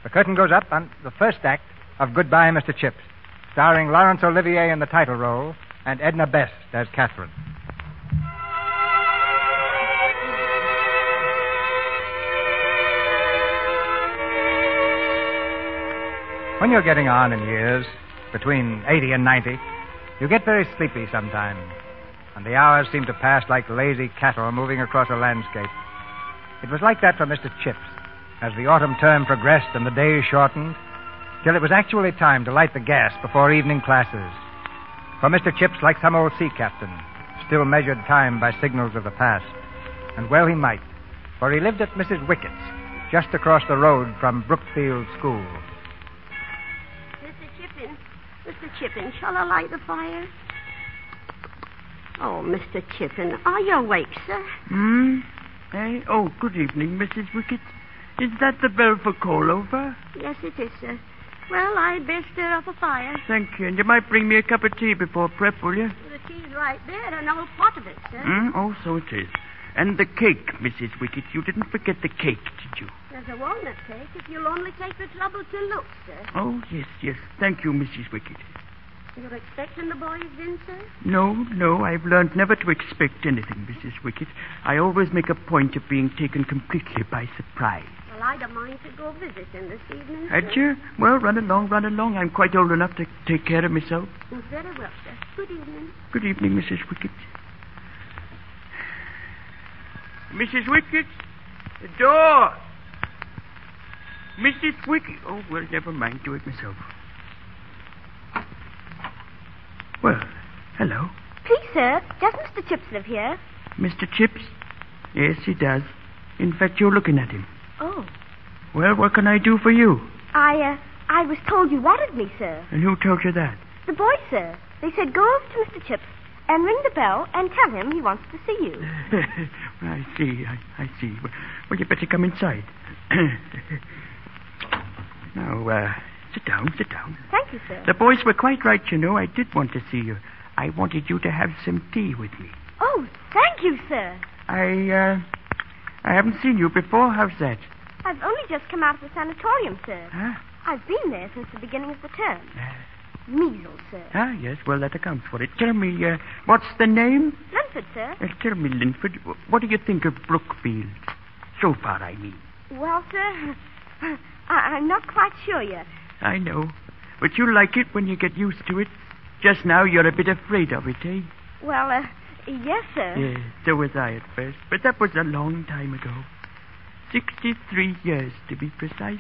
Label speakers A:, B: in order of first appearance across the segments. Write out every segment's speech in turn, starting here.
A: The curtain goes up on the first act of Goodbye, Mr. Chips, starring Laurence Olivier in the title role and Edna Best as Catherine. When you're getting on in years, between 80 and 90, you get very sleepy sometimes, and the hours seem to pass like lazy cattle moving across a landscape. It was like that for Mr. Chips, as the autumn term progressed and the days shortened, till it was actually time to light the gas before evening classes. For Mr. Chips, like some old sea captain, still measured time by signals of the past. And well he might, for he lived at Mrs. Wickett's, just across the road from Brookfield School.
B: Mr. Chippen, shall I light the fire? Oh, Mr. Chippen, are you awake, sir?
C: Eh? Oh, good evening, Mrs. Wickett. Is that the bell for call over?
B: Yes, it is, sir. Well, I'd best stir up a fire.
C: Thank you. And you might bring me a cup of tea before prep, will you?
B: The tea's right there, an old pot of it, sir.
C: Oh, so it is. And the cake, Mrs. Wickett. You didn't forget the cake, did you?
B: There's a walnut cake, if you'll only take the trouble to look, sir.
C: Oh, yes. Thank you, Mrs. Wickett.
B: You're expecting the boys in, sir?
C: No. I've learned never to expect anything, Mrs. Wickett. I always make a point of being taken completely by surprise.
B: Well, I'd a mind to go visiting this evening, sir.
C: Had you? Well, run along. I'm quite old enough to take care of myself.
B: Very well, sir. Good evening.
C: Good evening, Mrs. Wickett. Mrs. Wickett, the door. Mrs. Wickett. Oh, well, never mind. Do it myself. Well, hello.
D: Please, sir, does Mr. Chips live here?
C: Mr. Chips? Yes, he does. In fact, you're looking at him.
D: Oh.
C: Well, what can I do for you?
D: I was told you wanted me, sir.
C: And who told you that?
D: The boys, sir. They said go over to Mr. Chips and ring the bell and tell him he wants to see you.
C: I see. Well, you better come inside. Now, sit down.
D: Thank you, sir.
C: The boys were quite right, you know. I did want to see you. I wanted you to have some tea with me.
D: Oh, thank you, sir.
C: I haven't seen you before. How's that?
D: I've only just come out of the sanatorium, sir.
C: Huh?
D: I've been there since the beginning of the term. Measles, sir.
C: Yes. Well, that accounts for it. Tell me, what's the name?
D: Linford, sir.
C: Tell me, Linford, what do you think of Brookfield? So far, I mean.
D: Well, sir, I'm not quite sure yet.
C: I know. But you'll like it when you get used to it. Just now, you're a bit afraid of it, eh?
D: Well, yes, sir.
C: Yes, so was I at first. But that was a long time ago. 63 years, to be precise.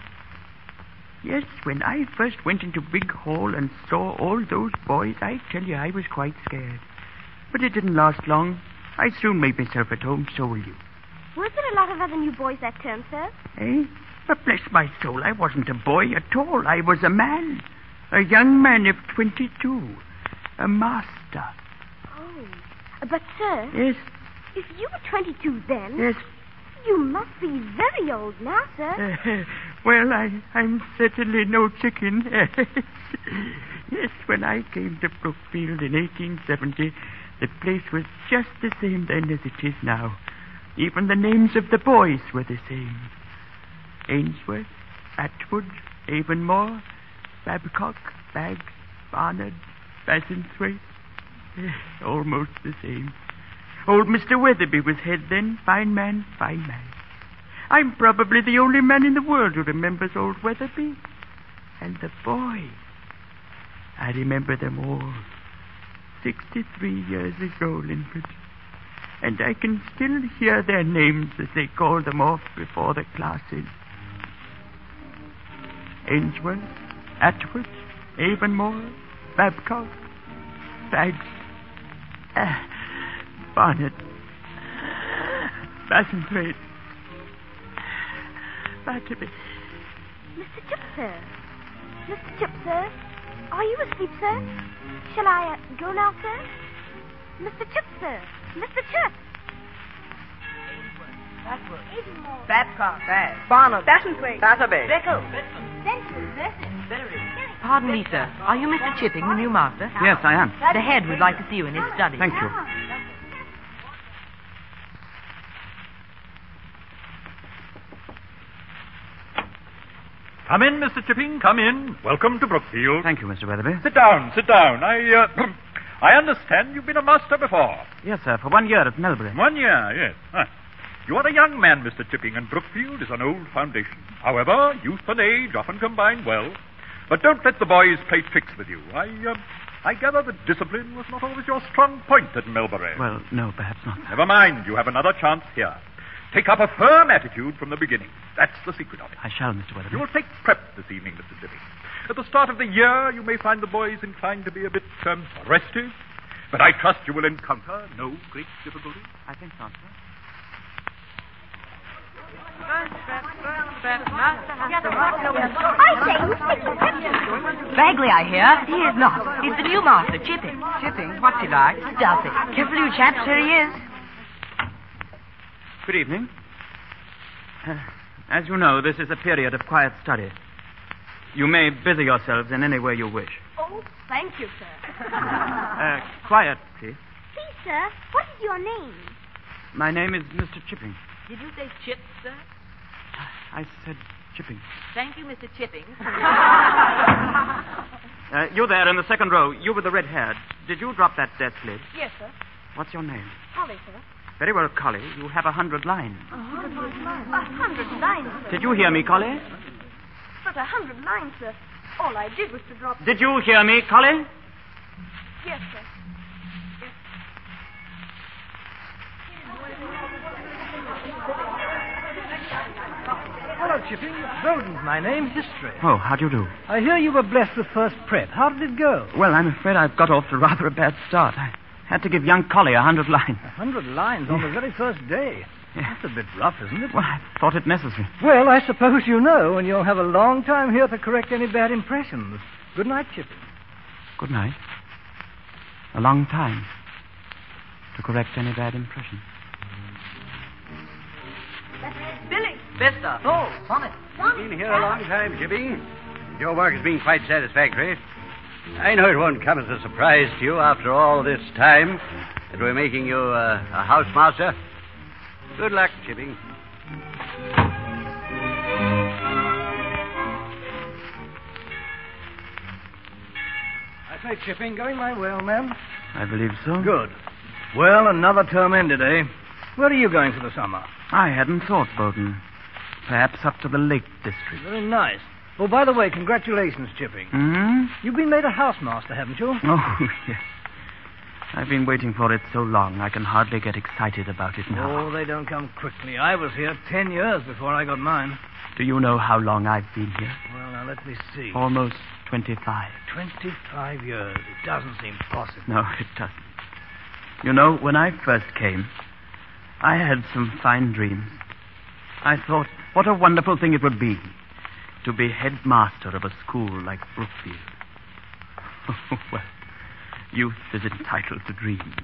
C: Yes, when I first went into Big Hall and saw all those boys, I tell you, I was quite scared. But it didn't last long. I soon made myself at home, so will you.
D: Were there a lot of other new boys that term, sir?
C: Eh? But bless my soul, I wasn't a boy at all. I was a man. A young man of 22. A master.
D: Oh. But, sir...
C: Yes?
D: If you were 22 then...
C: Yes?
D: You must be very old now, sir.
C: Well, I'm certainly no chicken. Yes, when I came to Brookfield in 1870, the place was just the same then as it is now. Even the names of the boys were the same. Ainsworth, Atwood, Avonmore, Babcock, Baggs, Barnard, Bassenthwaite. Almost the same. Old Mr. Weatherby was head then. Fine man. I'm probably the only man in the world who remembers old Weatherby. And the boys. I remember them all. 63 years ago, Linford. And I can still hear their names as they called them off before the classes. Ainsworth, Atwood, Avonmore, Babcock, Baggs, Barnett, Bassenthwaite, Batterby.
D: Mr. Chips, sir. Mr. Chips, sir. Are you asleep, sir? Shall I go now, sir? Mr. Chips, sir. Mr. Chips.
E: Atwood,
D: Avonmore,
E: Babcock, Barnard,
D: Bassenthwaite,
E: Batterby,
D: Bickle,
E: Pardon me, sir. Are you Mr. Chipping, the new master?
C: Yes, I am.
E: The head would like to see you in his study.
C: Thank you.
F: Come in, Mr. Chipping, come in. Welcome to Brookfield.
C: Thank you, Mr. Weatherby.
F: Sit down, sit down. I understand you've been a master before.
C: Yes, sir, for 1 year at Melbury.
F: 1 year, yes. You are a young man, Mr. Chipping, and Brookfield is an old foundation. However, youth and age often combine well. But don't let the boys play tricks with you. I gather that discipline was not always your strong point at Melbury.
C: Well, no, perhaps not.
F: Never mind. You have another chance here. Take up a firm attitude from the beginning. That's the secret of it.
C: I shall, Mr. Weatherby.
F: You will take prep this evening, Mr. Chipping. At the start of the year, you may find the boys inclined to be a bit restive, but I trust you will encounter no great difficulty.
C: I think not, sir.
D: I say, Mr. Chipping.
E: Bagley, I hear. He is not. He's the new master, Chipping.
G: Chipping? What's he like?
E: Stuffy. Careful, you chaps. Here he is.
C: Good evening. As you know, this is a period of quiet study. You may busy yourselves in any way you wish.
B: Oh, thank you, sir.
C: Quiet, please.
D: Please, sir, what is your name?
C: My name is Mr. Chipping.
E: Did you say Chip, sir?
C: I said Chipping.
E: Thank you, Mr. Chipping.
C: You there in the second row, you with the red hair. Did you drop that desk lid?
B: Yes, sir.
C: What's your name?
B: Holly, sir.
C: Very well, Collie. You have 100 lines.
B: 100 lines, sir.
C: Did you hear me, Collie?
B: But 100 lines, sir. All I did was to drop...
C: Did you hear me, Collie?
B: Yes, sir.
A: Hello, Chipping. Bowden's my name. History.
C: Oh, how do you do?
A: I hear you were blessed with first prep. How did it go?
C: Well, I'm afraid I've got off to rather a bad start. I had to give young Collie 100 lines.
A: 100 lines on the very first day.
C: Yeah.
A: That's a bit rough, isn't it?
C: Well, I thought it necessary.
A: Well, I suppose you know, and you'll have a long time here to correct any bad impressions. Good night, Chipping.
C: Good night. A long time to correct any bad impression.
B: Billy!
E: Mister. Oh, Sonnet.
H: You've been here a long time, Chipping. Your work has been quite satisfactory. I know it won't come as a surprise to you after all this time that we're making you a housemaster. Good luck, Chipping.
A: I say, Chipping, going my way, old man?
C: I believe so.
A: Good. Well, another term ended, eh? Where are you going for the summer?
C: I hadn't thought, Bowden. Perhaps up to the Lake District.
A: Very nice. Oh, by the way, congratulations, Chipping.
C: Hmm?
A: You've been made a housemaster, haven't you?
C: Oh, yes. I've been waiting for it so long, I can hardly get excited about it now.
A: Oh, they don't come quickly. I was here 10 years before I got mine.
C: Do you know how long I've been here?
A: Well, now, let me see.
C: Almost 25.
A: 25 years. It doesn't seem possible.
C: No, it doesn't. You know, when I first came, I had some fine dreams. I thought, what a wonderful thing it would be to be headmaster of a school like Brookfield. Well, youth is entitled to dream.